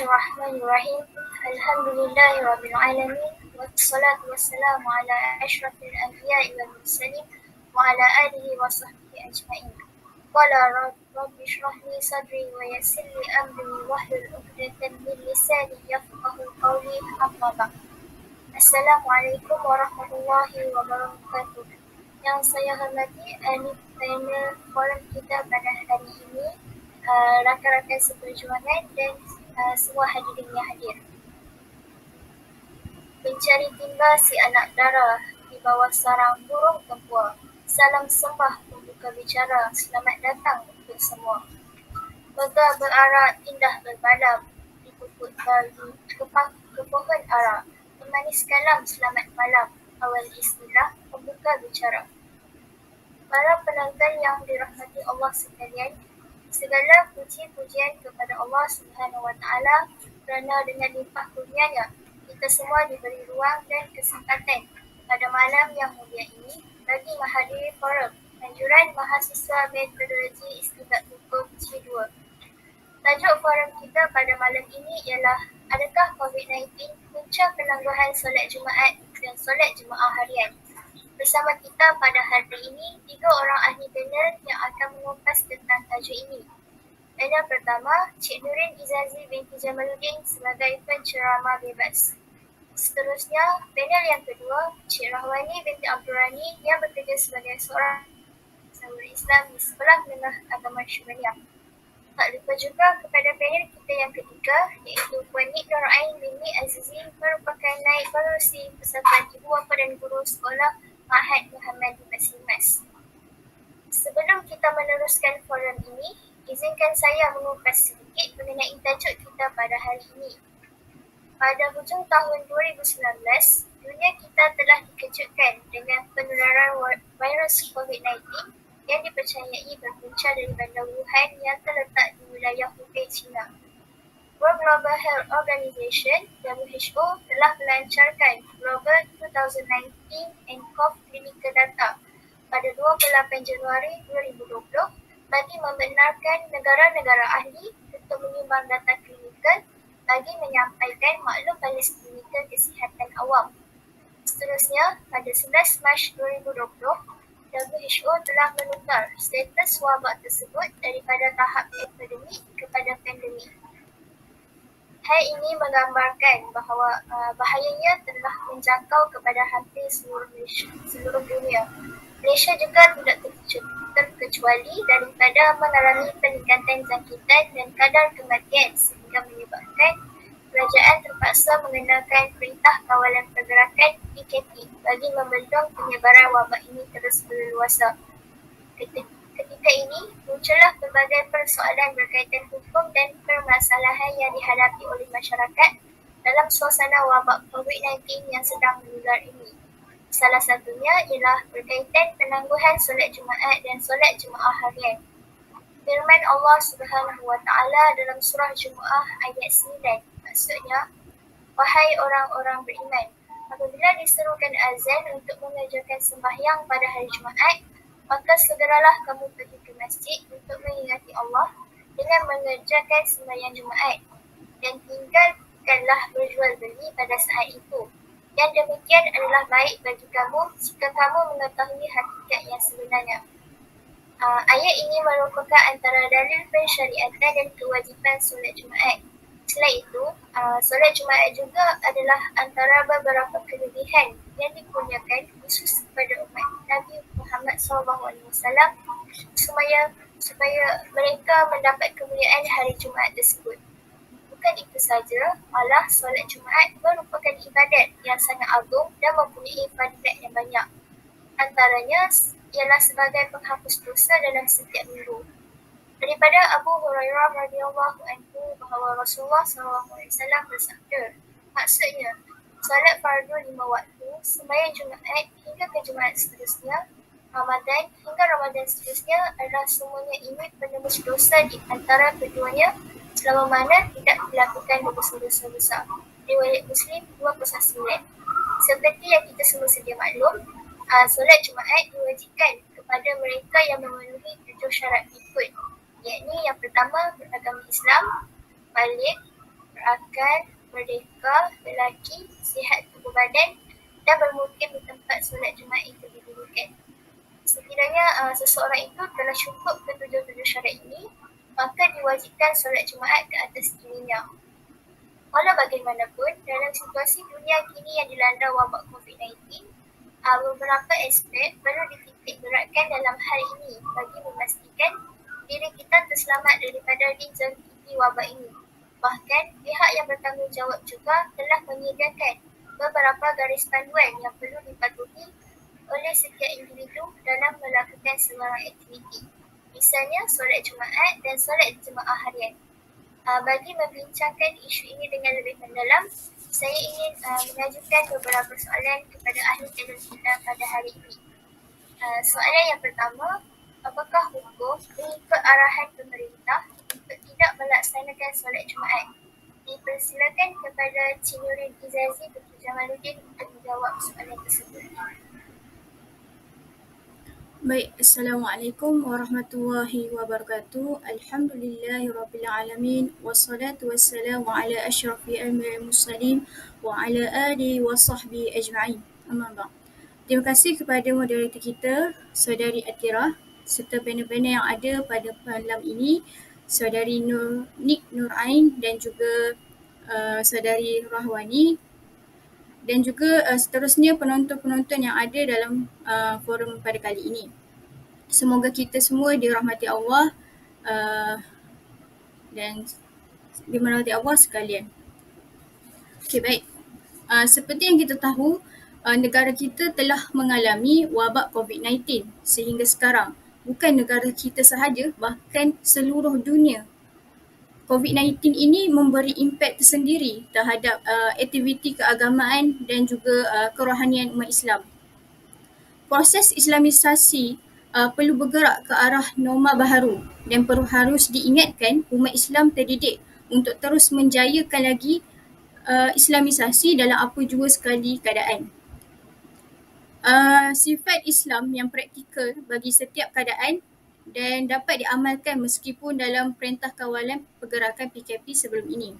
Bismillahirrahmanirrahim. Alhamdulillahirrabbilalamin. Wassalatu wassalamu ala ashrafil anbiya'i wal mursalin wa ala alihi wa sahbihi ajma'in. Qala rabbi shrah li sadri wa yassir li amri wahlul 'uqdatam min lisani yafqahu qawli. Amma ba'd. Assalamualaikum warahmatullahi wabarakatuh. Yang saya hormati ahli panel forum kita pada hari ini, rakan-rakan seperjuangan dan semua hadirin yang hadir. Mencari timba si anak dara di bawah sarang burung tempua. Salam sembah pembuka bicara, selamat datang untuk semua. Megah berarak, indah berbalam, di puput bagi ke pohon ara. Pemanis kalam, selamat malam, awal istilah pembuka bicara. Para penonton yang dirahmati Allah sekalian, segala puji-pujian kepada Allah Subhanahu Wa Taala kerana dengan limpah kurnianya kita semua diberi ruang dan kesempatan pada malam yang mulia ini bagi menghadiri forum anjuran mahasiswa metodologi Istibdad Hukum C2. Tajuk forum kita pada malam ini ialah adakah COVID-19 punca penangguhan solat Jumaat dan solat Jumaah harian. Bersama kita pada hari ini 3 orang ahli panel yang akan mengupas tentang tajuk ini. Panel pertama, Cik Nurin Izazi binti Jamaluddin sebagai penceramah bebas. Seterusnya, panel yang kedua, Cik Rahwani binti Abdul Rani yang bekerja sebagai seorang guru Islam di Sekolah Menengah Agama Syariah. Tak lupa juga kepada panel kita yang ketiga, iaitu Puan Nik Nur Ain binti Azizi, merupakan naib pengerusi Persatuan Ibu Bapa dan Guru Sekolah Ma'had Muhammad Mas. Sebelum kita meneruskan forum ini, izinkan saya mengupas sedikit mengenai tajuk kita pada hari ini. Pada hujung tahun 2019, dunia kita telah dikejutkan dengan penularan virus COVID-19 yang dipercayai berpunca dari bandar Wuhan yang terletak di wilayah Hubei, China. World Global Health Organization (WHO) telah melancarkan Global 2019 nCoV Clinical Data pada 28 Januari 2020 bagi membenarkan negara-negara ahli untuk menyumbang data klinikal bagi menyampaikan maklum balas klinikal kesihatan awam. Seterusnya, pada 11 Mac 2020, WHO telah menukar status wabak tersebut daripada tahap epidemik kepada pandemik. Hal ini menggambarkan bahawa bahayanya telah menjangkau kepada hampir seluruh dunia. Malaysia juga tidak terkecuali daripada mengalami peningkatan jangkitan dan kadar kematian sehingga menyebabkan kerajaan terpaksa mengenakan Perintah Kawalan Pergerakan PKP bagi membendung penyebaran wabak ini terus berleluasa. Ketika ini, muncullah pelbagai persoalan berkaitan hukum dan permasalahan yang dihadapi oleh masyarakat dalam suasana wabak COVID-19 yang sedang menular ini. Salah satunya ialah berkaitan penangguhan solat Jumaat dan solat Jumaah harian. Firman Allah Subhanahu Wa Taala dalam surah Jumaah ayat 9, maksudnya, wahai orang-orang beriman, apabila diserukan azan untuk mengerjakan sembahyang pada hari Jumaat, maka segeralah kamu pergi ke masjid untuk mengingati Allah dengan mengerjakan sembahyang Jumaat dan tinggalkanlah berjual beli pada saat itu. Yang demikian adalah baik bagi kamu jika kamu mengetahui hakikat yang sebenarnya. Ayat ini merupakan antara dalil pensyariatan dan kewajipan solat Jumaat. Selain itu, solat Jumaat juga adalah antara beberapa kelebihan yang dikurniakan khusus kepada umat Nabi Muhammad SAW supaya mereka mendapat kemuliaan hari Jumaat tersebut. Bukan itu saja, malah solat Jumaat merupakan ibadat yang sangat agung dan mempunyai fadilat yang banyak. Antaranya ialah sebagai penghapus dosa dalam setiap minggu. Daripada Abu Hurairah radhiyallahu anhu bahawa Rasulullah SAW bersabda, maksudnya, solat fardu 5 waktu, sembahyang Jumaat hingga ke Jumaat seterusnya, Ramadan hingga Ramadan seterusnya adalah semuanya ini penembus dosa di antara keduanya selama mana tidak dilakukan dosa-dosa besar. Riwayat Muslim 29. Seperti yang kita semua sedia maklum, solat Jumaat diwajibkan kepada mereka yang memenuhi 7 syarat berikut, yakni yang pertama beragama Islam, balik, berakal, merdeka, lelaki, sihat tubuh badan dan bermukim di tempat solat Jumaat yang didulukan. Sekiranya seseorang itu telah cukup ketujuh-tujuh syarat ini, maka diwajibkan solat Jumaat ke atas dirinya. Walau bagaimanapun, dalam situasi dunia kini yang dilanda wabak COVID-19, beberapa aspek perlu dititik beratkan dalam hal ini bagi memastikan diri kita terselamat daripada dijangkiti wabak ini. Bahkan, pihak yang bertanggungjawab juga telah menyediakan beberapa garis panduan yang perlu dipatuhi oleh setiap individu dalam melakukan sebarang aktiviti. Misalnya, solat Jumaat dan solat jemaah harian. Bagi membincangkan isu ini dengan lebih mendalam, saya ingin mengajukan beberapa soalan kepada ahli panel kita pada hari ini. Soalan yang pertama, apakah hukum mengikut arahan pemerintah untuk tidak melaksanakan solat Jumaat? Dipersilakan kepada Cik Nurin Izazi Dr. Jamaluddin untuk menjawab soalan tersebut. Baik, Assalamualaikum warahmatullahi wabarakatuh. Alhamdulillahirrabbilalamin. Wassalatu wassalamu ala ashrafil anbiya'i mursalin wa ala alihi wa sahbihi ajma'in. Amma ba'd. Terima kasih kepada moderator kita, Saudari Atirah, serta panel-panel yang ada pada malam ini, Saudari Nik Nurain dan juga Saudari Rahwani, dan juga seterusnya penonton-penonton yang ada dalam forum pada kali ini. Semoga kita semua dirahmati Allah dan dirahmati Allah sekalian. Okey, baik. Seperti yang kita tahu, negara kita telah mengalami wabak COVID-19 sehingga sekarang. Bukan negara kita sahaja, bahkan seluruh dunia. COVID-19 ini memberi impak tersendiri terhadap aktiviti keagamaan dan juga kerohanian umat Islam. Proses Islamisasi perlu bergerak ke arah norma baharu dan perlu harus diingatkan umat Islam terdidik untuk terus menjayakan lagi Islamisasi dalam apa jua sekali keadaan. Sifat Islam yang praktikal bagi setiap keadaan dan dapat diamalkan meskipun dalam perintah kawalan pergerakan PKP sebelum ini.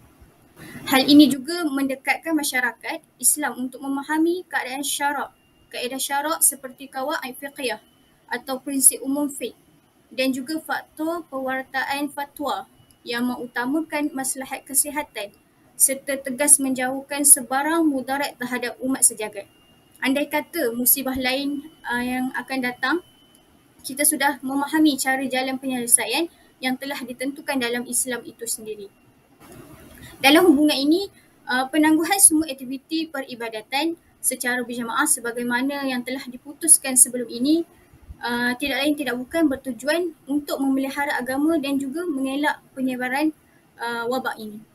Hal ini juga mendekatkan masyarakat Islam untuk memahami keadaan syarak, kaedah syarak seperti qawaid fiqhiyah atau prinsip umum fiqh dan juga faktor pewartaan fatwa yang mengutamakan maslahat kesihatan serta tegas menjauhkan sebarang mudarat terhadap umat sejagat. Andai kata musibah lain yang akan datang, kita sudah memahami cara jalan penyelesaian yang telah ditentukan dalam Islam itu sendiri. Dalam hubungan ini, penangguhan semua aktiviti peribadatan secara berjamaah sebagaimana yang telah diputuskan sebelum ini tidak lain tidak bukan bertujuan untuk memelihara agama dan juga mengelak penyebaran wabak ini.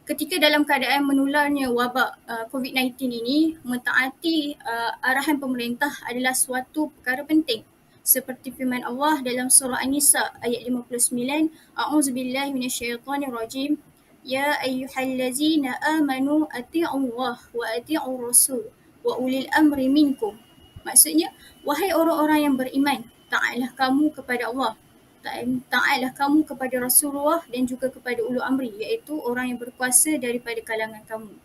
Ketika dalam keadaan menularnya wabak COVID-19 ini, mentaati arahan pemerintah adalah suatu perkara penting. Seperti firman Allah dalam surah An-Nisa ayat 59, A'udzubillahi minasyaitonirrajim. Ya ayyuhallazina amanu ati'ullah wa ati'ur rasul wa ulil amri minkum. Maksudnya, wahai orang-orang yang beriman, taatlah kamu kepada Allah, taatlah kamu kepada Rasulullah dan juga kepada ulul amri, iaitu orang yang berkuasa daripada kalangan kamu.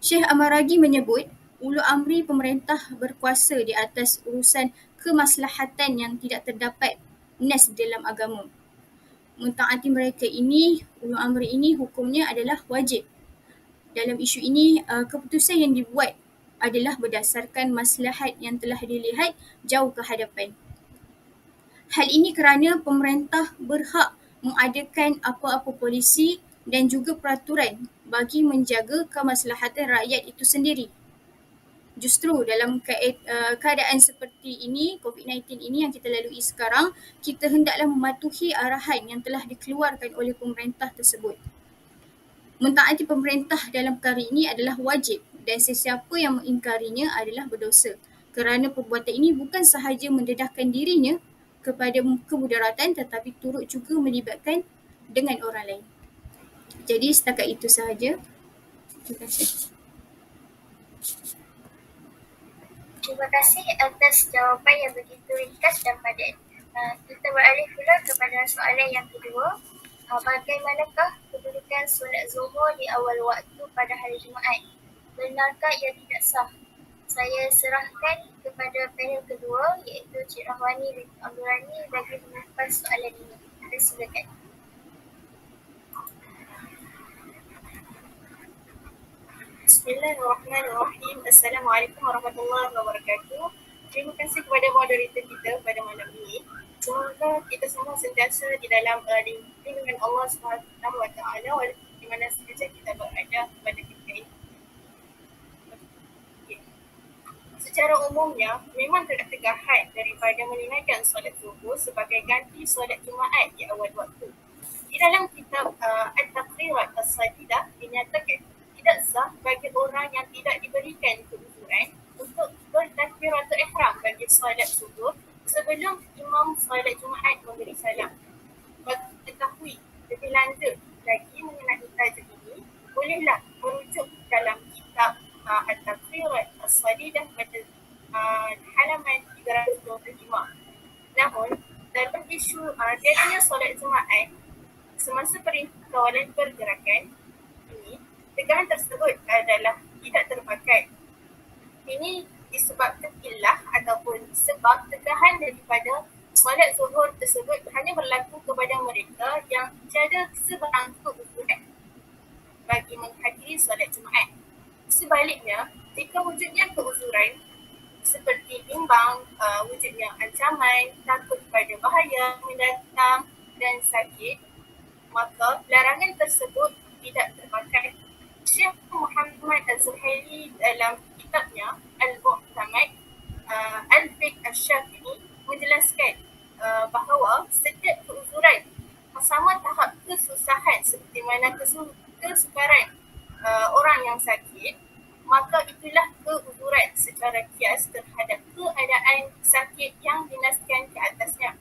Syekh Amaragi menyebut, ulul amri pemerintah berkuasa di atas urusan kemaslahatan yang tidak terdapat nas dalam agama. Mentaati mereka ini, ulul amri ini hukumnya adalah wajib. Dalam isu ini, keputusan yang dibuat adalah berdasarkan maslahat yang telah dilihat jauh ke hadapan. Hal ini kerana pemerintah berhak mengadakan apa-apa polisi dan juga peraturan bagi menjaga kemaslahatan rakyat itu sendiri. Justru dalam keadaan seperti ini, COVID-19 ini yang kita lalui sekarang, kita hendaklah mematuhi arahan yang telah dikeluarkan oleh pemerintah tersebut. Mentaati pemerintah dalam perkara ini adalah wajib dan sesiapa yang mengingkarinya adalah berdosa. Kerana perbuatan ini bukan sahaja mendedahkan dirinya kepada kemudaratan tetapi turut juga melibatkan dengan orang lain. Jadi setakat itu sahaja. Terima kasih. Terima kasih atas jawapan yang begitu ringkas dan padat. Kita beralih pula kepada soalan yang kedua. Bagaimanakah kedudukan solat zuhur di awal waktu pada hari Jumaat? Benarkah ia tidak sah? Saya serahkan kepada panel kedua iaitu Cik Rahwani dan Abdul Rani bagi mengupas soalan ini. Silakan. Bismillahirrahmanirrahim. Assalamualaikum warahmatullahi wabarakatuh. Terima kasih kepada moderator kita pada malam ini. Semoga kita semua sentiasa di dalam lindungan Allah Subhanahu wa taala walaupun di mana sahaja kita berada pada ketika ini. Okay. Secara umumnya memang terdapat had daripada menunaikan solat zuhur sebagai ganti solat Jumaat di awal waktu. Di dalam kitab At-Taqrirat As-Sadidah dinyatakan tidak sah bagi orang yang tidak diberikan keuzuran untuk bertakbiratul ihram bagi solat zuhur sebelum imam solat Jumaat memberi salam. Bagi ketahui lebih lanjut lagi mengenai tajuk ini, bolehlah merujuk dalam kitab At-Taqrirat As-Sadidah pada halaman 325. Namun, dalam isu tiadanya solat Jumaat semasa perintah kawalan pergerakan ini, tegangan tersebut adalah tidak terpakai. Ini disebabkan illah ataupun sebab tegahan daripada solat zuhur tersebut hanya berlaku kepada mereka yang tiada sebarang keuzuran bagi menghadiri solat Jumaat. Sebaliknya, jika wujudnya keuzuran seperti bimbang, wujudnya ancaman, takut pada bahaya mendatang dan sakit, maka larangan tersebut tidak terpakai. Syekh Muhammad Az-Zuhaili dalam kitabnya Al-Mu'tamad Al-Fiqh Asy-Syafi'i menjelaskan bahawa setiap keuzuran sama tahap kesusahan seperti mana kesukaran orang yang sakit, maka itulah keuzuran secara kias terhadap keadaan sakit yang dinaskan ke atasnya.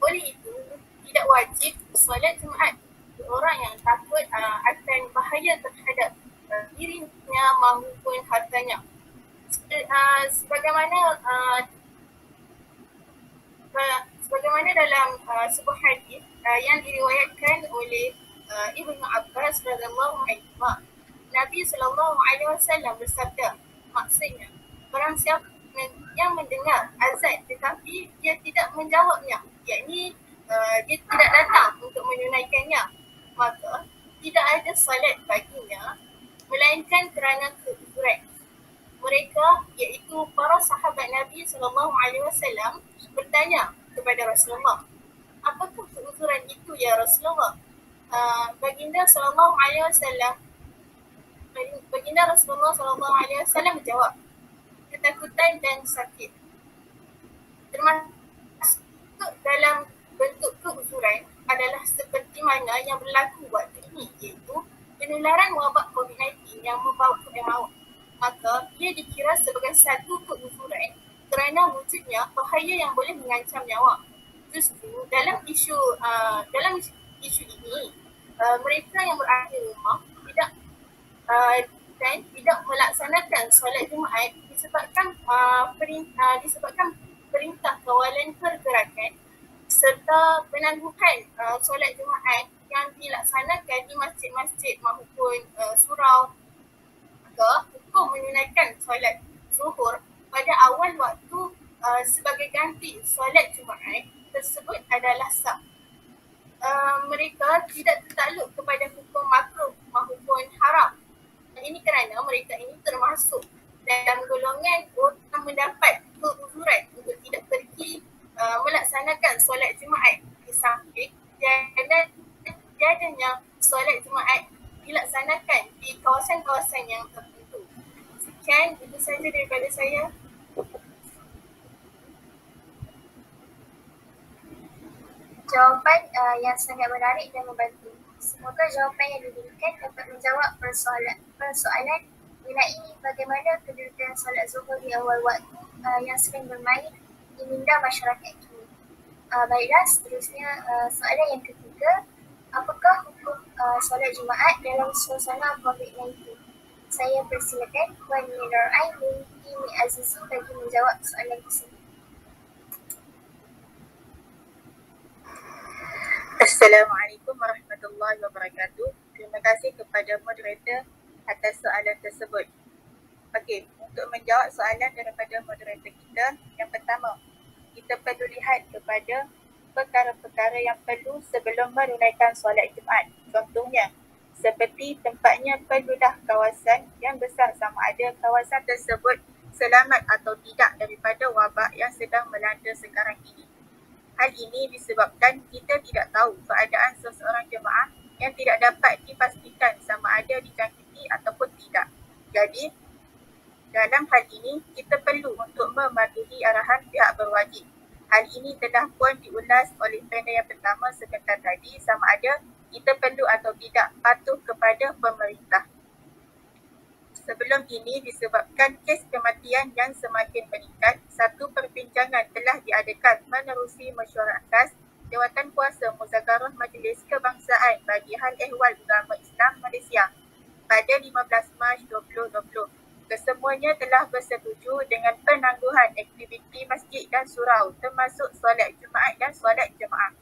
Oleh itu, tidak wajib solat Jumaat orang yang takut akan bahaya terhadap dirinya maupun hartanya. Sebagaimana dalam sebuah hadis yang diriwayatkan oleh Ibnu Abbas radhiyallahu anhu, Nabi SAW bersabda, maksudnya barang siapa yang mendengar azan tetapi dia tidak menjawabnya, yakni dia tidak datang untuk menunaikannya, maka tidak ada salat baginya melainkan kerana keuzuran. Mereka iaitu para sahabat Nabi SAW bertanya kepada Rasulullah, apakah keuzuran itu ya Rasulullah? Baginda Rasulullah SAW menjawab, ketakutan dan sakit. Termasuk dalam bentuk keuzuran adalah seperti mana yang berlaku waktu ini, iaitu penularan wabak COVID-19 yang membawa kepada maut. Maka ia dikira sebagai satu keuzuran kerana wujudnya bahaya yang boleh mengancam nyawa. Justru dalam isu ini, mereka yang berada di rumah tidak melaksanakan solat Jumaat disebabkan perintah kawalan pergerakan serta penangguhan solat Jumaat yang dilaksanakan di masjid-masjid maupun surau. Maka hukum menunaikan solat zuhur pada awal waktu sebagai ganti solat Jumaat tersebut adalah sah. Mereka tidak tertakluk kepada hukum makruh maupun haram. Ini kerana mereka ini termasuk dalam golongan orang mendapat keuzuran untuk tidak pergi melaksanakan solat Jumaat di samping tiadanya solat Jumaat dilaksanakan di kawasan-kawasan yang tertentu. Sekian, itu saja daripada saya. Jawapan yang sangat menarik dan membantu. Semoga jawapan yang diberikan dapat menjawab persoalan mengenai bagaimana kedudukan solat zuhur di awal waktu yang sering bermain di minda masyarakat kini. Baiklah, seterusnya soalan yang ketiga, apakah hukum solat Jumaat dalam suasana COVID-19? Saya persilakan Puan Nur Aini Imi Azizi bagi menjawab soalan tersebut. Assalamualaikum warahmatullahi wabarakatuh. Terima kasih kepada moderator atas soalan tersebut. Okey, untuk menjawab soalan daripada moderator kita, yang pertama, kita perlu lihat kepada perkara-perkara yang perlu sebelum menunaikan solat Jumaat. Contohnya, seperti tempatnya perlulah kawasan yang besar sama ada kawasan tersebut selamat atau tidak daripada wabak yang sedang melanda sekarang ini. Hal ini disebabkan kita tidak tahu keadaan seseorang jemaah yang tidak dapat dipastikan sama ada dijangkiti ataupun tidak. Jadi, dalam hal ini, kita perlu untuk mematuhi arahan pihak berwajib. Hal ini telah pun diulas oleh panel yang pertama sebentar tadi sama ada kita perlu atau tidak patuh kepada pemerintah. Sebelum ini disebabkan kes kematian yang semakin meningkat, satu perbincangan telah diadakan menerusi mesyuarat khas Jawatan Kuasa Muzakarah Majlis Kebangsaan bagi Hal Ehwal Agama Islam Malaysia pada 15 Mac 2020. Kesemuanya telah bersetuju dengan penangguhan aktiviti masjid dan surau termasuk solat Jumaat dan solat jemaah.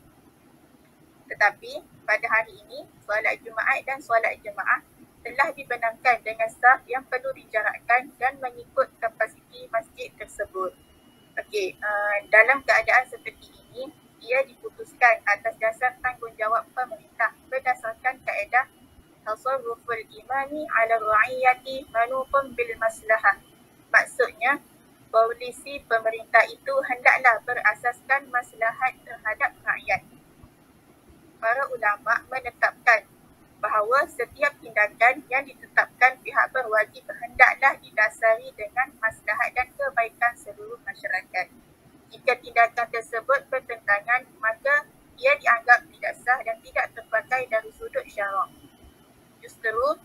Tetapi pada hari ini, solat Jumaat dan solat jemaah telah dibenarkan dengan saf yang perlu dijarakkan dan mengikut kapasiti masjid tersebut. Okey, dalam keadaan seperti ini, ia diputuskan atas dasar tanggungjawab pemerintah berdasarkan kaedah tasarruful imami ala ra'iyati manupun bil maslahah. Maksudnya, polisi pemerintah itu hendaklah berasaskan maslahat terhadap rakyat. Para ulama menetapkan bahawa setiap tindakan yang ditetapkan pihak berwajib hendaklah didasari dengan maslahat dan kebaikan seluruh masyarakat. Jika tindakan tersebut bertentangan, maka ia dianggap tidak sah dan tidak terpakai dari sudut syarak. Justru,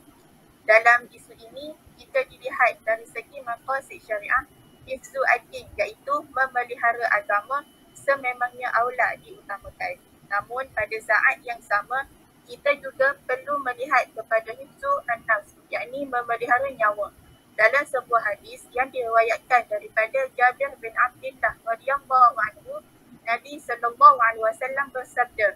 dalam isu ini, jika dilihat dari segi maqasid syariah, hifzu ad-din iaitu memelihara agama sememangnya aula diutamakan. Namun pada saat yang sama, kita juga perlu melihat kepada hifzu an-nafs, yakni memelihara nyawa. Dalam sebuah hadis yang diriwayatkan daripada Jabir bin Abdullah radhiyallahu anhu, Nabi sallallahu alaihi wasallam bersabda,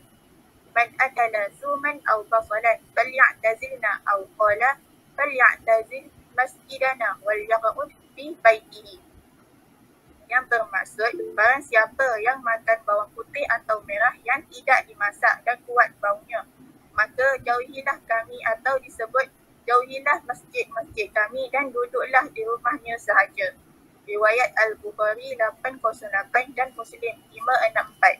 "Man akala suman aw basalan falyatazilna aw qala falyatazil masjidana wal yaqud fi baitihi." Yang bermaksud, barang siapa yang makan bawang putih atau merah yang tidak dimasak dan kuat baunya, maka jauhilah kami atau disebut jauhilah masjid-masjid kami dan duduklah di rumahnya sahaja. Riwayat Al-Bukhari 808 dan Muslim 564.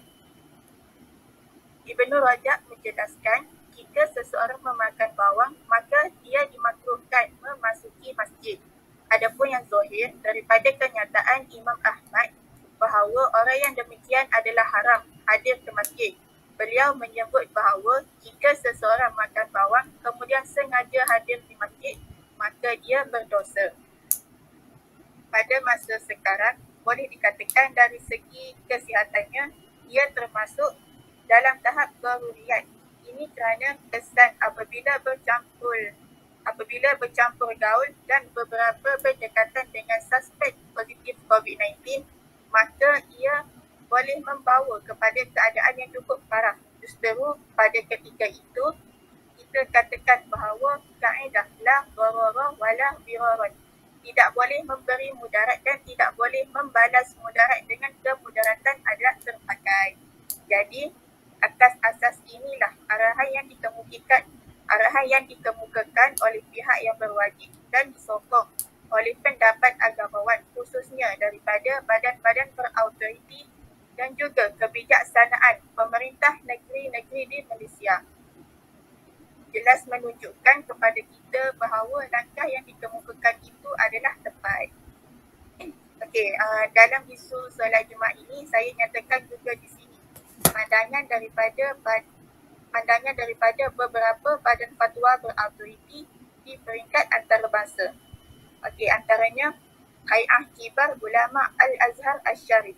Ibnu Rajab menjelaskan, jika seseorang memakan bawang, maka dia dimakruhkan memasuki masjid. Adapun yang zahir daripada kenyataan Imam Ahmad bahawa orang yang demikian adalah haram hadir ke masjid. Beliau menyebut bahawa jika seseorang makan bawang kemudian sengaja hadir di masjid, maka dia berdosa. Pada masa sekarang, boleh dikatakan dari segi kesihatannya, ia termasuk dalam tahap daruriyat. Ini kerana kesan apabila bercampur gaul dan beberapa berdekatan dengan suspek positif COVID-19, maka ia boleh membawa kepada keadaan yang cukup parah. Justru pada ketika itu, kita katakan bahawa kaedah la darara wala diraran. Tidak boleh memberi mudarat dan tidak boleh membalas mudarat dengan kemudaratan adalah terpakai. Jadi, atas asas inilah arahan yang dikemukakan oleh pihak yang berwajib dan disokong oleh pendapat agamawan khususnya daripada badan-badan berautoriti dan juga kebijaksanaan pemerintah negeri-negeri di Malaysia. Jelas menunjukkan kepada kita bahawa langkah yang dikemukakan itu adalah tepat. Okey, dalam isu solat Jumaat ini saya nyatakan juga di sini pandangan daripada beberapa badan fatwa berautoriti di peringkat antarabangsa. Okey, antaranya Hay'ah Kibar Ulama Al-Azhar Asy-Syarif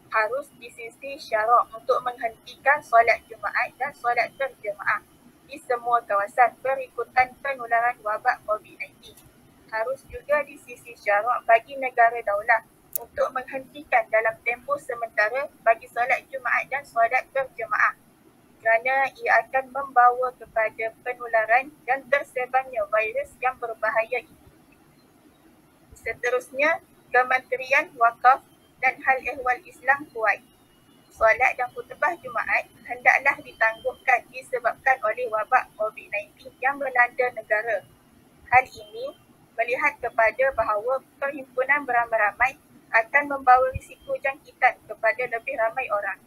harus disisi syarak untuk menghentikan solat Jumaat dan solat berjemaah di semua kawasan berikutan penularan wabak COVID-19. Harus juga disisi syarak bagi negara daulah untuk menghentikan dalam tempoh sementara bagi solat Jumaat dan solat berjemaah. kerana ia akan membawa kepada penularan dan tersebarnya virus yang berbahaya ini. Seterusnya, Kementerian Wakaf dan Hal Ehwal Islam Kuwait. Solat dan khutbah Jumaat hendaklah ditangguhkan disebabkan oleh wabak COVID-19 yang melanda negara. Hal ini melihat kepada bahawa perhimpunan beramai-ramai akan membawa risiko jangkitan kepada lebih ramai orang.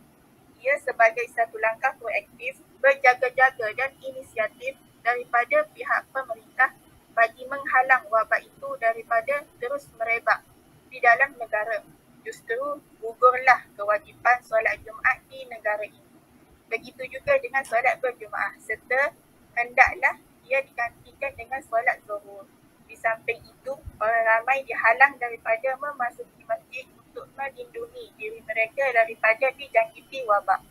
Ia sebagai satu langkah proaktif, berjaga-jaga dan inisiatif daripada pihak pemerintah bagi menghalang wabak itu daripada terus merebak di dalam negara. Justru gugurlah kewajipan solat Jumaat di negara ini. Begitu juga dengan solat berjemaah serta hendaklah ia digantikan dengan solat zuhur. Di samping itu, orang ramai dihalang daripada memasuki masjid untuk melindungi diri mereka daripada dijangkiti wabak.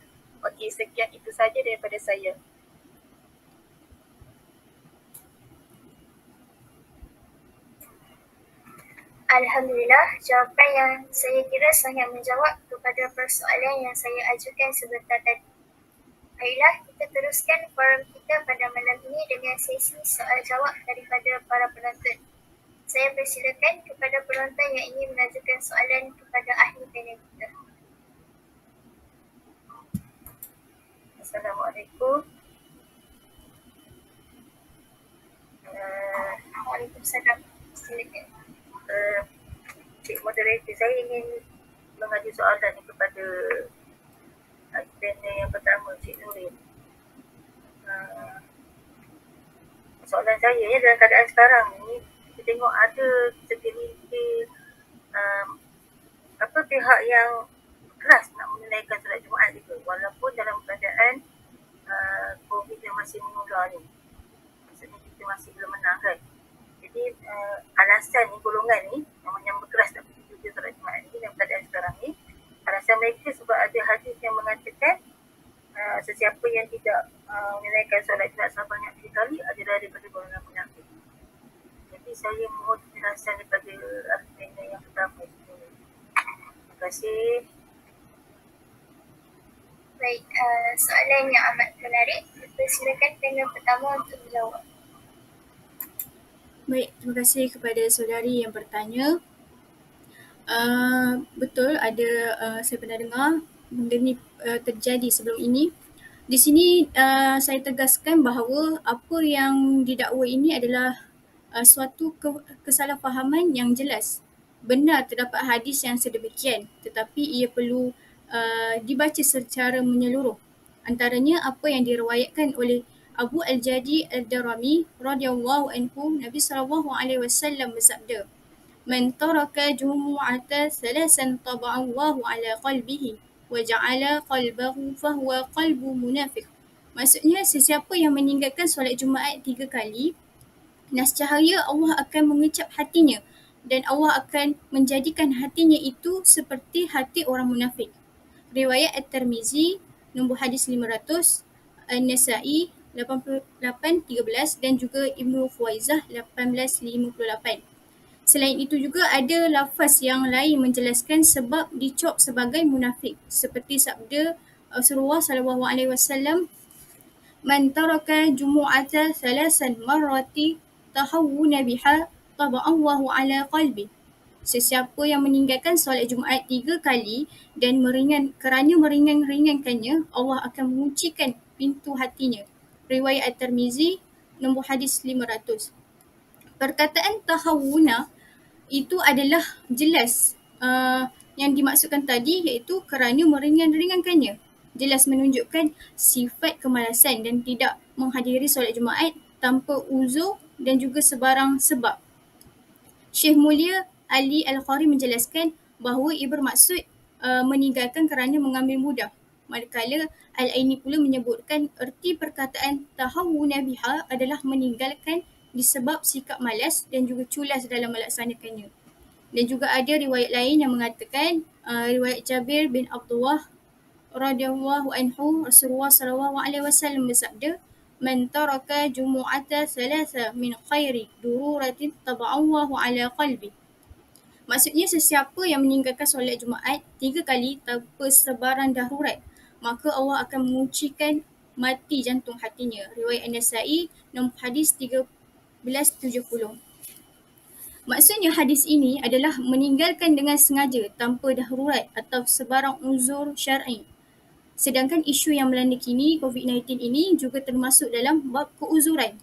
Okey, sekian itu saja daripada saya. Alhamdulillah, jawapan yang saya kira sangat menjawab kepada persoalan yang saya ajukan sebentar tadi. Baiklah, kita teruskan forum kita pada malam ini dengan sesi soal jawab daripada para penonton. Saya persilakan kepada penonton yang ingin mengajukan soalan kepada ahli panel kita. Assalamualaikum. Waalaikumsalam. Silakan. Cik Moderator, saya ingin mengaju soalan kepada panel yang pertama, Cik Nurin. Soalan saya dalam keadaan sekarang ni, kita tengok ada segelintir pihak yang keras nak menunaikan solat Jumaat itu walaupun dalam keadaan COVID yang masih menular ni. Maksudnya kita masih belum menang kan. Jadi alasan ni, golongan ni yang berkeras nak pergi kerja solat Jumaat ni dalam keadaan sekarang ni, alasan mereka sebab ada hadis yang mengatakan sesiapa yang tidak menunaikan solat Jumaat sebanyak 3 kali adalah daripada golongan munafik. Jadi saya mohon penjelasan daripada ahli yang pertama. Terima kasih. Baik, soalan yang amat menarik. Silakan panel pertama untuk menjawab. Baik, terima kasih kepada saudari yang bertanya. Betul, ada saya pernah dengar benda ni terjadi sebelum ini. Di sini saya tegaskan bahawa apa yang didakwa ini adalah suatu kesalahfahaman yang jelas. Benar terdapat hadis yang sedemikian, tetapi ia perlu dibaca secara menyeluruh. Antaranya apa yang diriwayatkan oleh Abu Al-Jadi Al-Darami radhiyallahu anhu, Nabi SAW bersabda, "Man taraka jumu'ata thalasan taba'allahu ala qalbihi wa ja'ala qalbahu fahuwa qalbu munafiq." Maksudnya, sesiapa yang meninggalkan solat Jumaat 3 kali, nescaya Allah akan mengecap hatinya dan Allah akan menjadikan hatinya itu seperti hati orang munafik. Riwayat At-Tirmizi nombor hadis 500, An-Nasa'i 8813 dan juga Ibnu Khuwaizah 1858. Selain itu juga ada lafaz yang lain menjelaskan sebab dicop sebagai munafik, seperti sabda Rasulullah SAW, "Man taraka jumu'ata thalasan marrati tahawwuna biha taba'allahu ala qalbi." Sesiapa yang meninggalkan solat Jumaat 3 kali dan kerana meringankannya, Allah akan menguncikan pintu hatinya. Riwayat At-Tirmizi nombor hadis 500. Perkataan tahawuna itu adalah jelas yang dimaksudkan tadi, iaitu kerana meringankannya. Jelas menunjukkan sifat kemalasan dan tidak menghadiri solat Jumaat tanpa uzur dan juga sebarang sebab. Syekh Mulia Ali Al-Qari menjelaskan bahawa ia bermaksud meninggalkan kerana mengambil mudah. Manakala Al-Aini pula menyebutkan erti perkataan tahawuna biha adalah meninggalkan disebab sikap malas dan juga culas dalam melaksanakannya. Dan juga ada riwayat lain yang mengatakan, riwayat Jabir bin Abdullah radhiyallahu anhu, Rasulullah SAW bersabda, "Man taraka jumu'ata thalatha min khairi dururatin taba'allahu ala qalbi." Maksudnya, sesiapa yang meninggalkan solat Jumaat 3 kali tanpa sebarang darurat, maka Allah akan menguncikan mati jantung hatinya. Riwayat An-Nasa'i nombor hadis 1370. Maksudnya hadis ini adalah meninggalkan dengan sengaja tanpa darurat atau sebarang uzur syar'i. Sedangkan isu yang melanda kini COVID-19 ini juga termasuk dalam bab keuzuran.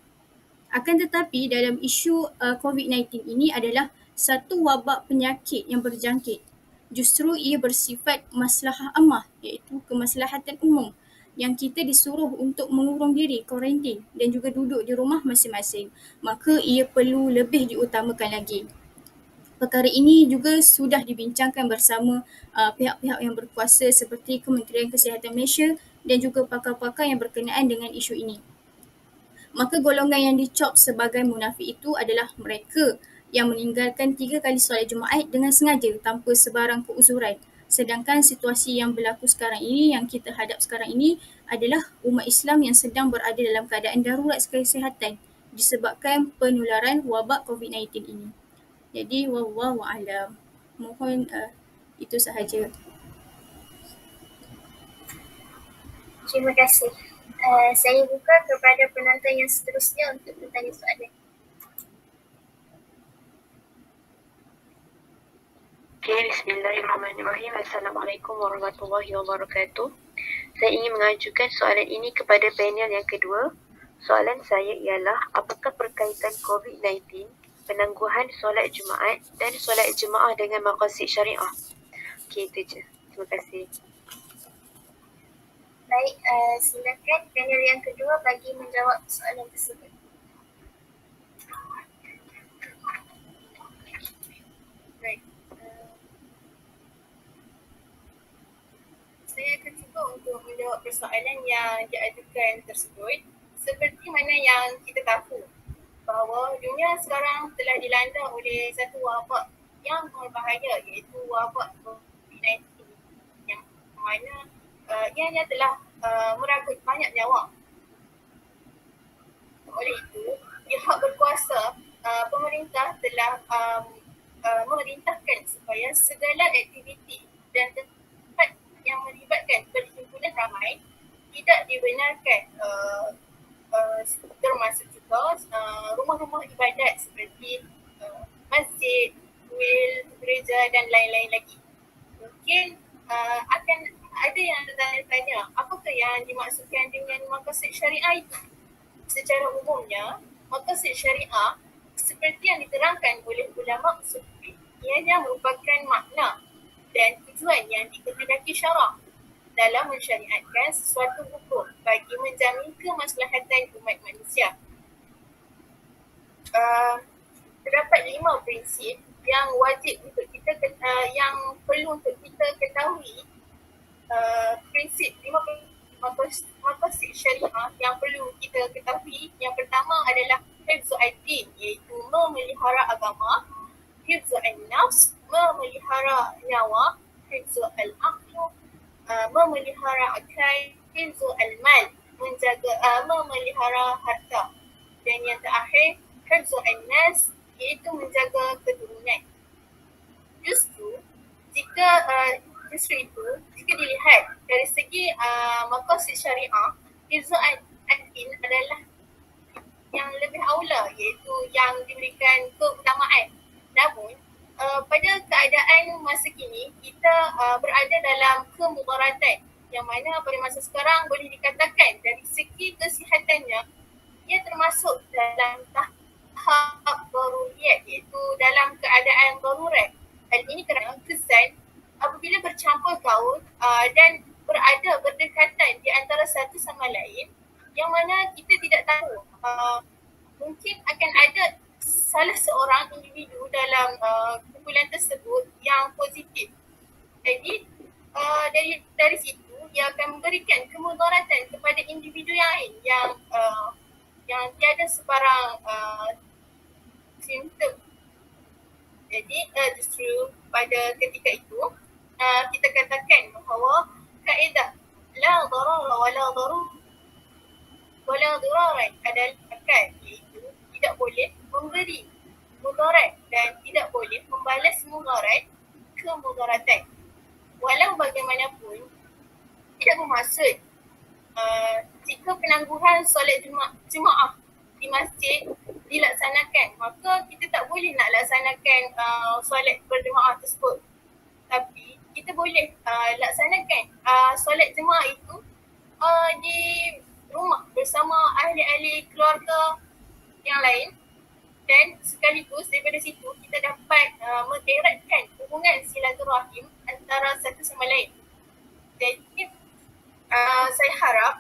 Akan tetapi dalam isu COVID-19 ini adalah satu wabak penyakit yang berjangkit. Justru ia bersifat maslahah ammah, iaitu kemaslahatan umum, yang kita disuruh untuk mengurung diri, kuarantin dan juga duduk di rumah masing-masing. Maka ia perlu lebih diutamakan lagi. Perkara ini juga sudah dibincangkan bersama pihak-pihak yang berkuasa seperti Kementerian Kesihatan Malaysia dan juga pakar-pakar yang berkenaan dengan isu ini. Maka golongan yang dicop sebagai munafik itu adalah mereka yang meninggalkan 3 kali solat Jumaat dengan sengaja tanpa sebarang keuzuran. Sedangkan situasi yang berlaku sekarang ini, yang kita hadap sekarang ini adalah umat Islam yang sedang berada dalam keadaan darurat kesihatan disebabkan penularan wabak COVID-19 ini. Jadi wallahu a'lam. Mohon itu sahaja. Terima kasih. Saya buka kepada penonton yang seterusnya untuk bertanya soalan. Okay, bismillahirrahmanirrahim. Assalamualaikum warahmatullahi wabarakatuh. Saya ingin mengajukan soalan ini kepada panel yang kedua. Soalan saya ialah, apakah perkaitan COVID-19, penangguhan solat Jumaat dan solat jemaah dengan maqasid syariah? Okey, itu je. Terima kasih. Baik, silakan panel yang kedua bagi menjawab soalan tersebut. Baik. Saya akan cuba untuk menjawab persoalan yang diajukan tersebut. Seperti mana yang kita tahu bahawa dunia sekarang telah dilanda oleh satu wabak yang berbahaya, iaitu wabak COVID-19 yang mana ianya telah merangkut banyak nyawa. Oleh itu, pihak berkuasa pemerintah telah memerintahkan supaya segala aktiviti dan tempat yang melibatkan perhimpunan ramai tidak dibenarkan, termasuk juga rumah-rumah ibadat seperti masjid, kuil, gereja dan lain-lain lagi. Mungkin akan ada yang bertanya-tanya, apakah yang dimaksudkan dengan maqasid syariah itu? Secara umumnya, maqasid syariah seperti yang diterangkan oleh ulama sufi, ianya merupakan makna dan tujuan yang dikehendaki syarak dalam mensyariatkan sesuatu hukum bagi menjamin kemaslahatan umat manusia. Terdapat 5 prinsip yang wajib untuk kita yang perlu untuk kita ketahui. Prinsip 5 maqasid syariah yang perlu kita ketahui. Yang pertama adalah hifzu ad-din, iaitu memelihara agama. Hifzu an-nafs, memelihara nyawa. Hifzu al-aql, memelihara akal. Hifzu al-mal, memelihara harta. Dan yang terakhir, hifzu an-nas, iaitu menjaga keturunan. Justru itu, jika dilihat dari segi maqasid syariah, hifzu ad-din adalah yang lebih aula, iaitu yang diberikan keutamaan. Namun, pada keadaan masa kini, kita berada dalam kemudaratan yang mana pada masa sekarang boleh dikatakan dari segi kesihatannya, ia termasuk dalam tahap daruriyat, iaitu dalam keadaan darurat. Hal ini kerana kesan apabila bercampur kaut dan berada berdekatan di antara satu sama lain, yang mana kita tidak tahu mungkin akan ada salah seorang individu dalam kumpulan tersebut yang positif. Jadi dari situ ia akan memberikan kemudaratan kepada individu yang lain yang tiada sebarang simptom. Jadi justru pada ketika itu kita katakan bahawa kaedah la darara wala diraran adalah akal, iaitu tidak boleh memberi mudarat dan tidak boleh membalas mudarat ke mudaratan. Walau bagaimanapun tidak bermaksud jika penangguhan solat jemaah di masjid dilaksanakan, maka kita tak boleh nak laksanakan solat berjemaah tersebut. Tapi kita boleh laksanakan solat jemaah itu di rumah bersama ahli-ahli keluarga yang lain, dan sekaligus daripada situ kita dapat mengeratkan hubungan silaturahim antara satu sama lain. Jadi saya harap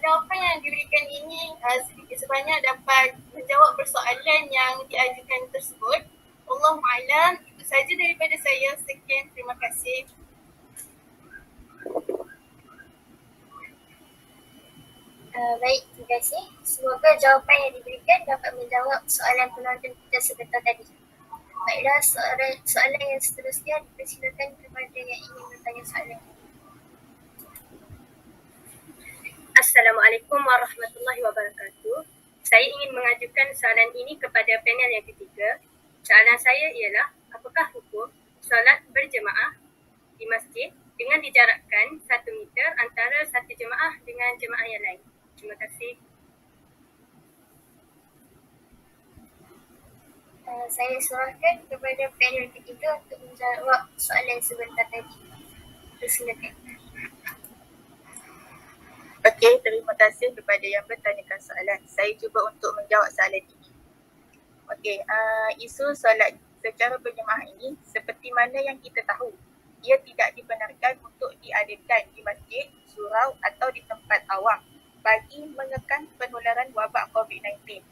jawapan yang diberikan ini sedikit sebanyak dapat menjawab persoalan yang diajukan tersebut. Wallahu a'lam. Itu saja daripada saya. Sekian, terima kasih. Baik, terima kasih. Semoga jawapan yang diberikan dapat menjawab soalan penonton kita sebentar tadi. Baiklah, soalan yang seterusnya dipersilakan kepada yang ingin bertanya soalan. Assalamualaikum warahmatullahi wabarakatuh. Saya ingin mengajukan soalan ini kepada panel yang ketiga. Soalan saya ialah, apakah hukum solat berjemaah di masjid dengan dijarakkan 1 meter antara satu jemaah dengan jemaah yang lain? Terima kasih. Saya serahkan kepada panel ketiga untuk menjawab soalan sebentar tadi. Persilakan. Okey, terima kasih kepada yang bertanyakan soalan. Saya cuba untuk menjawab soalan ini. Okey, isu solat secara berjemaah ini seperti mana yang kita tahu, ia tidak dibenarkan untuk diadakan di masjid, surau atau di tempat awam bagi menekan penularan wabak COVID-19.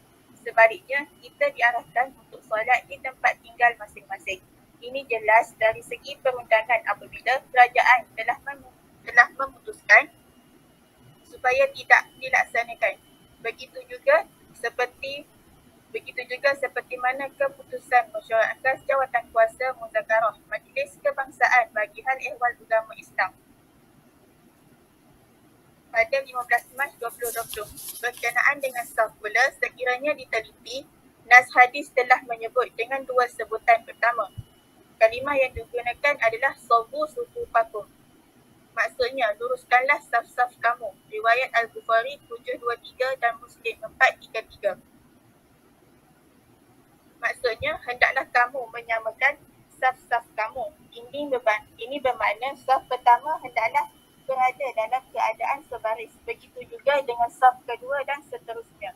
Sebaliknya, kita diarahkan untuk solat di tempat tinggal masing-masing. Ini jelas dari segi perundangan apabila kerajaan telah memutuskan supaya tidak dilaksanakan. Begitu juga seperti mana keputusan Mesyuarat Jawatan Kuasa Muzakarah Majlis Kebangsaan bagi Hal Ehwal Agama Islam pada 15 Mac 2020. Berkenaan dengan saf pula, sekiranya diteliti, nas hadis telah menyebut dengan 2 sebutan pertama. Kalimah yang digunakan adalah sawu sufufakum. Maksudnya, luruskanlah saf-saf kamu. Riwayat Al-Bukhari 723 dan Muslim 433. Maksudnya, hendaklah kamu menyamakan saf-saf kamu. Ini bermakna saf pertama hendaklah berada dalam keadaan sebaris. Begitu juga dengan saf kedua dan seterusnya.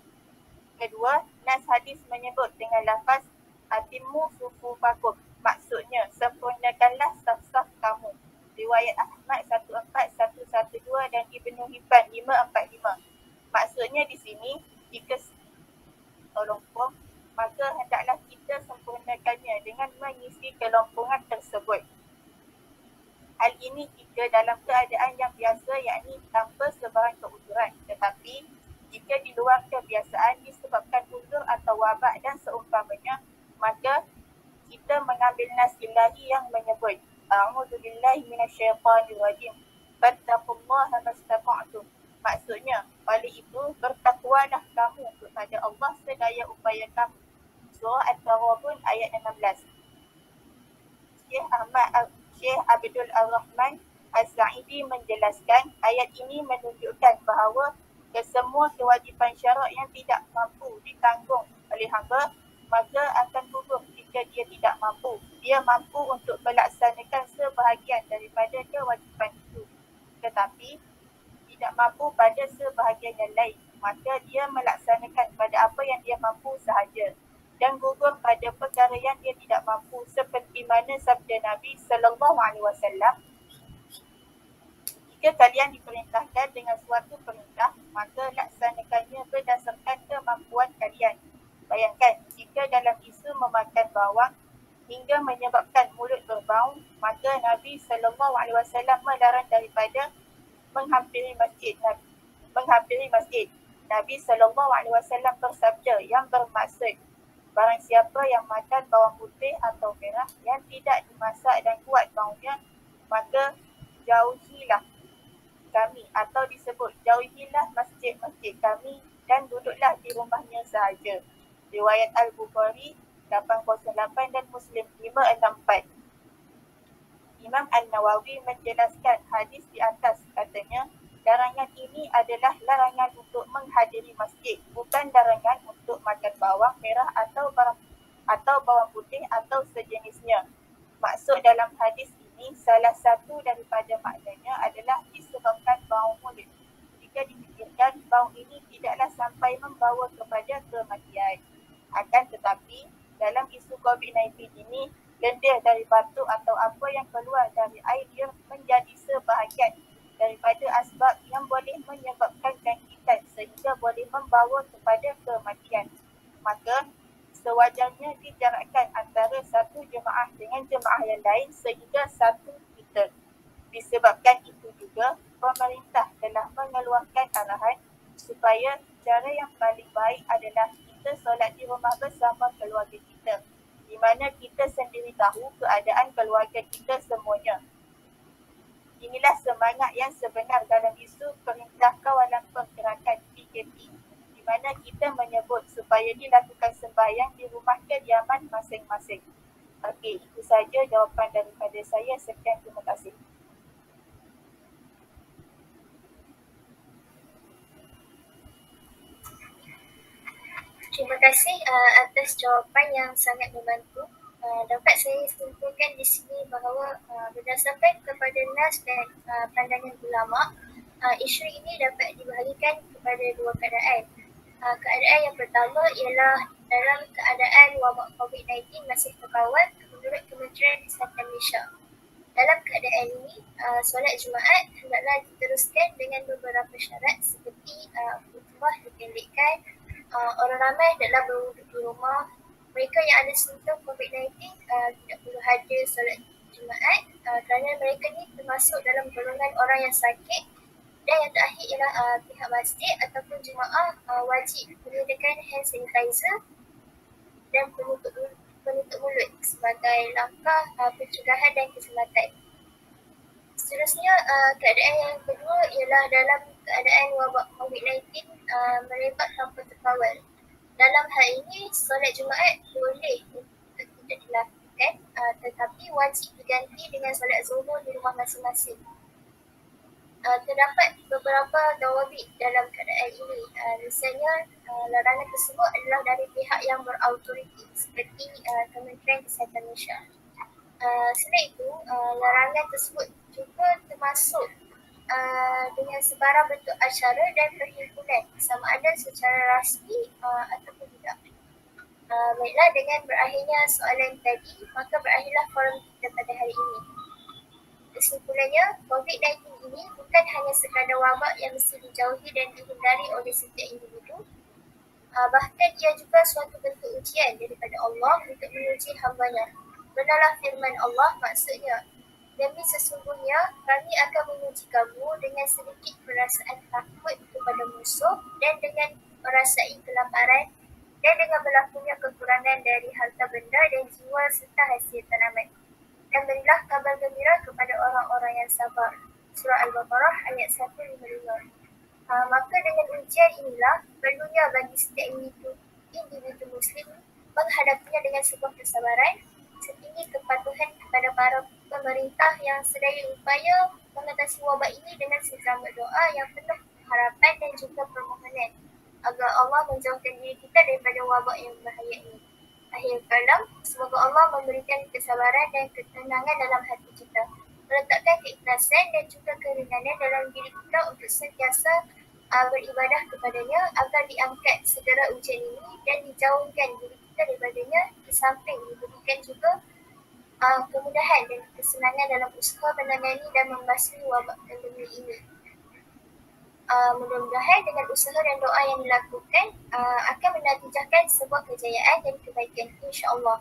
Kedua, nas hadis menyebut dengan lafaz atimmu sufufakum. Maksudnya, sempurnakanlah saf-saf kamu. Riwayat Ahmad 14112 dan Ibnu Hibban 545. Maksudnya di sini, jika maka hendaklah kita sempurnakannya dengan mengisi kelompongan tersebut. Hal ini jika dalam keadaan yang biasa, yakni tanpa sebarang keuzuran. Tetapi jika di luar kebiasaan disebabkan uzur atau wabak dan seumpamanya, maka kita mengambil nas ilahi yang menyebut A'udzubillahi minasyaitanirrajim. Fattaqullaha mastata'tum. Maksudnya, oleh itu bertakwalah kamu kepada Allah sedaya upaya kamu. Surah At-Taghabun ayat 16. Syekh Abdul Ar-Rahman As-Sa'idi menjelaskan ayat ini menunjukkan bahawa kesemua kewajipan syarak yang tidak mampu ditanggung oleh hamba, maka akan gugur jika dia tidak mampu. Dia mampu untuk melaksanakan sebahagian daripada kewajipan itu, tetapi tidak mampu pada sebahagian yang lain. Maka dia melaksanakan pada apa yang dia mampu sahaja dan gugur pada perkara yang dia tidak mampu, seperti mana sabda Nabi SAW, jika kalian diperintahkan dengan suatu perintah, maka laksanakannya berdasarkan kemampuan kalian. Bayangkan, jika dalam isu memakan bawang hingga menyebabkan mulut berbau, maka Nabi SAW melarang daripada menghampiri masjid. Nabi SAW bersabda yang bermaksud, barang siapa yang makan bawang putih atau merah yang tidak dimasak dan kuat baunya, maka jauhilah kami, atau disebut jauhilah masjid-masjid kami dan duduklah di rumahnya sahaja. Riwayat Al-Bukhari 808 dan Muslim 564. Imam An-Nawawi menjelaskan hadis di atas, katanya, Larangan ini adalah larangan untuk menghadiri masjid, bukan larangan untuk makan bawang merah atau bawang putih atau sejenisnya. Maksud dalam hadis ini, salah satu daripada maknanya adalah disebabkan bau mulut. Jika dipikirkan, bau ini tidaklah sampai membawa kepada kematian. Akan tetapi, dalam isu COVID-19 ini, lendir dari batuk atau apa yang keluar dari air liur menjadi sebahagian daripada asbab yang boleh menyebabkan jangkitan sehingga boleh membawa kepada kematian. Maka, sewajarnya dijarakkan antara satu jemaah dengan jemaah yang lain sehingga 1 meter. Disebabkan itu juga, pemerintah telah mengeluarkan arahan supaya cara yang paling baik adalah kita solat di rumah bersama keluarga kita, di mana kita sendiri tahu keadaan keluarga kita semuanya. Inilah semangat yang sebenar dalam isu Perintah Kawalan Pergerakan PKP, di mana kita menyebut supaya dilakukan sembahyang di rumah kediaman masing-masing. Okey, itu saja jawapan daripada saya. Sekian, terima kasih. Terima kasih atas jawapan yang sangat membantu. Dapat saya simpulkan di sini bahawa berdasarkan kepada nas dan pandangan ulama, isu ini dapat dibahagikan kepada 2 keadaan. Keadaan yang pertama ialah dalam keadaan wabak COVID-19 masih terkawal menurut Kementerian Kesihatan Malaysia. Dalam keadaan ini, solat Jumaat hendaklah diteruskan dengan beberapa syarat seperti khutbah dipendekkan, orang ramai hendaklah berwuduk di rumah. Mereka yang ada simptom COVID-19 tidak perlu hadir solat Jumaat kerana mereka ni termasuk dalam golongan orang yang sakit. Dan yang terakhir ialah pihak masjid ataupun jemaah wajib menyediakan hand sanitizer dan penutup mulut sebagai langkah pencegahan dan keselamatan. Seterusnya, keadaan yang kedua ialah dalam keadaan wabak COVID-19 merebak tanpa terkawal. Dalam hal ini, solat Jumaat boleh tidak dilakukan tetapi wajib diganti dengan solat zuhur di rumah masing-masing. Terdapat beberapa dawabit dalam keadaan ini. Misalnya, larangan tersebut adalah dari pihak yang berautoriti seperti Kementerian Kesihatan Malaysia. Selain itu, larangan tersebut juga termasuk dengan sebarang bentuk acara dan perhimpunan sama ada secara rasmi ataupun tidak. Baiklah, dengan berakhirnya soalan tadi, maka berakhirlah forum kita pada hari ini. Kesimpulannya, COVID-19 ini bukan hanya sekadar wabak yang mesti dijauhi dan dihindari oleh setiap individu. Bahkan ia juga suatu bentuk ujian daripada Allah untuk menguji hamba-Nya. Benarlah firman Allah, maksudnya, demi sesungguhnya kami akan menguji kamu dengan sedikit perasaan takut kepada musuh dan dengan merasai kelaparan dan dengan berlakunya kekurangan dari harta benda dan jiwa serta hasil tanaman. Dan berilah kabar gembira kepada orang-orang yang sabar. Surah Al-Baqarah ayat 155. Maka dengan ujian inilah perlunya bagi setiap individu Muslim menghadapinya dengan sebuah kesabaran, setinggi kepatuhan kepada para pemerintah yang sedaya upaya mengatasi wabak ini dengan segambar doa yang penuh harapan dan juga permohonan agar Allah menjauhkan diri kita daripada wabak yang berbahaya ini. Akhir kalam, semoga Allah memberikan kesabaran dan ketenangan dalam hati kita, meletakkan keikhlasan dan juga keringanan dalam diri kita untuk sentiasa beribadah kepadanya agar diangkat segera ujian ini dan dijauhkan diri kita daripadanya, di samping diberikan juga kemudahan dan kesenangan dalam usaha menangani dan membasmi wabak pandemi ini. Mudah-mudahan dengan usaha dan doa yang dilakukan akan menatijahkan sebuah kejayaan dan kebaikan, insya-Allah.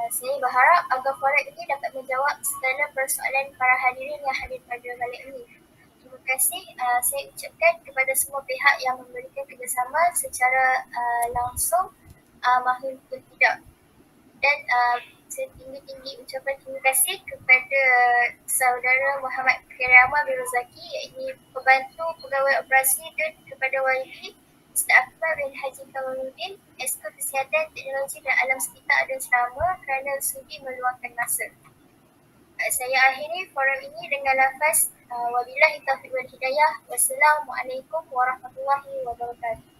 Saya berharap agar forum ini dapat menjawab segala persoalan para hadirin yang hadir pada malam ini. Terima kasih saya ucapkan kepada semua pihak yang memberikan kerjasama secara langsung maupun tidak. Dan setinggi-tinggi ucapan terima kasih kepada saudara Muhammad Kirama bin Rozaki, iaitu pembantu pegawai operasi, dan kepada Walidi Ustaz Akbar bin Haji Kamaluddin, Esko Kesihatan, Teknologi dan Alam Sekitar dan Selama kerana sudi meluangkan masa. Saya akhiri forum ini dengan lafaz Wabillahi taufiq wal hidayah. Wassalamualaikum warahmatullahi wabarakatuh.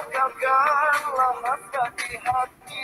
Cegahkanlah hati-hati